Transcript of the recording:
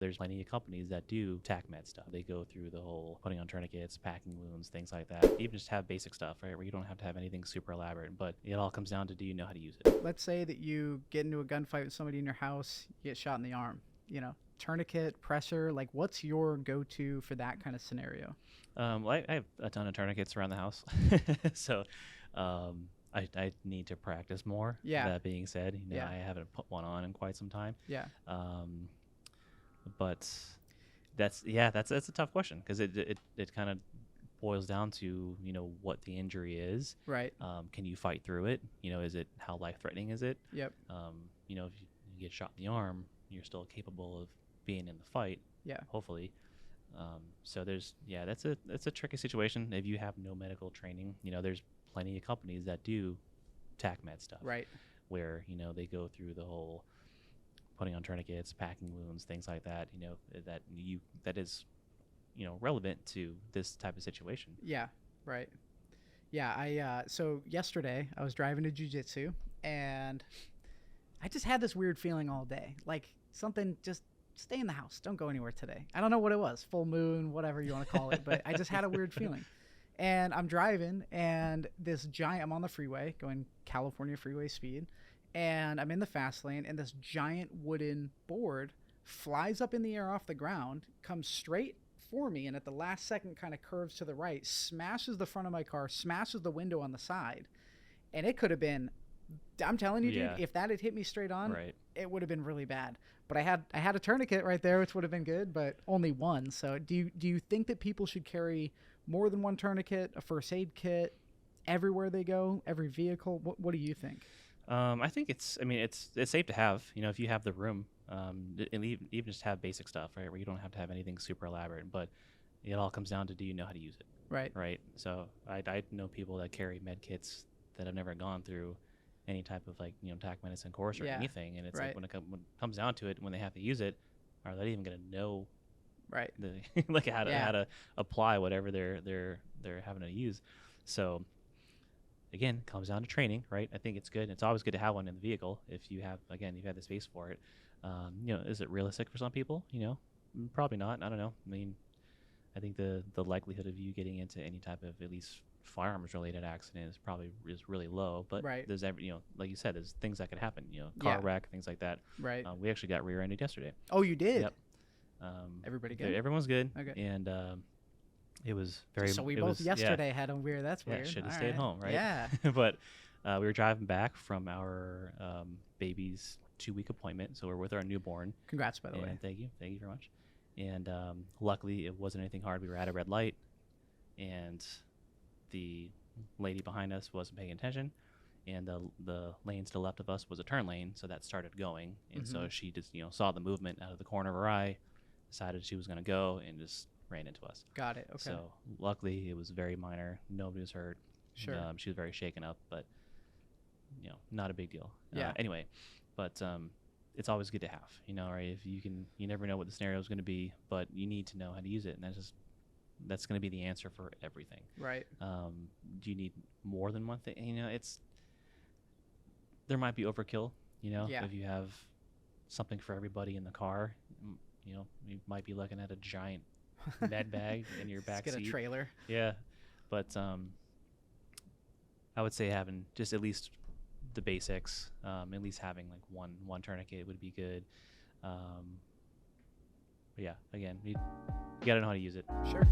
There's plenty of companies that do tac med stuff. They go through the whole putting on tourniquets, packing wounds, things like that. Even just have basic stuff, right? Where you don't have to have anything super elaborate, but it all comes down to, do you know how to use it? Let's say that you get into a gunfight with somebody in your house, you get shot in the arm. Tourniquet, pressure. Like, what's your go-to for that kind of scenario? Well, I have a ton of tourniquets around the house. So I need to practice more. Yeah. That being said, Yeah. I haven't put one on in quite some time. Yeah. Um, but that's a tough question, because it kind of boils down to what the injury is. Right. Can you fight through it? Is it, how life threatening is it? Yep. If you get shot in the arm, you're still capable of being in the fight. Yeah. Hopefully. So that's a tricky situation if you have no medical training. There's plenty of companies that do tac med stuff. Right. Where they go through the whole putting on tourniquets, packing wounds, things like that. That is relevant to this type of situation. Yeah. Right. Yeah. So yesterday I was driving to jiu-jitsu and I just had this weird feeling all day. Like something just stay in the house. Don't go anywhere today. I don't know what it was. Full moon, whatever you want to call it. But I just had a weird feeling. And I'm driving and I'm on the freeway going California freeway speed. And I'm in the fast lane and this giant wooden board flies up in the air off the ground, comes straight for me. And at the last second kind of curves to the right, smashes the front of my car, smashes the window on the side. And it could have been, I'm telling you, dude, if that had hit me straight on, right, it would have been really bad. But I had a tourniquet right there, which would have been good, but only one. So do you think that people should carry more than one tourniquet, a first aid kit, everywhere they go, every vehicle? What do you think? I think it's safe to have, if you have the room, and even just have basic stuff, right, where you don't have to have anything super elaborate, but it all comes down to, do you know how to use it? Right. So I know people that carry med kits that have never gone through any type of tac medicine course or anything, and it's like when it comes down to it, when they have to use it, are they even going to know how to apply whatever they're having to use? So again, it comes down to training, right? I think it's good. It's always good to have one in the vehicle if you have the space for it. Is it realistic for some people? Probably not. I don't know. I mean, I think the likelihood of you getting into any type of at least firearms related accident is really low, but there's like you said, there's things that could happen, car wreck, things like that. Right. We actually got rear-ended yesterday. Oh, you did? Yep. Everybody good? Everyone's good. Okay. And it was very, so we both yesterday had them weird. That's weird. Should have stayed home, right? Yeah. But we were driving back from our baby's 2-week appointment, so we're with our newborn. Congrats, by the way. Thank you very much. And luckily it wasn't anything hard. We were at a red light and the lady behind us wasn't paying attention, and the lane to the left of us was a turn lane, so that started going, and so she just saw the movement out of the corner of her eye, decided she was going to go, and just ran into us. Got it. Okay. So luckily it was very minor. Nobody was hurt. Sure. She was very shaken up, but not a big deal. Yeah. Anyway, but it's always good to have, right? If you never know what the scenario is going to be, but you need to know how to use it, and that's going to be the answer for everything. Right. Do you need more than one thing? There might be overkill, if you have something for everybody in the car, you might be looking at a giant med bag in your back seat. Get a trailer. Yeah. But I would say having just at least the basics, at least having like one tourniquet would be good. But yeah, again, you got to know how to use it. Sure.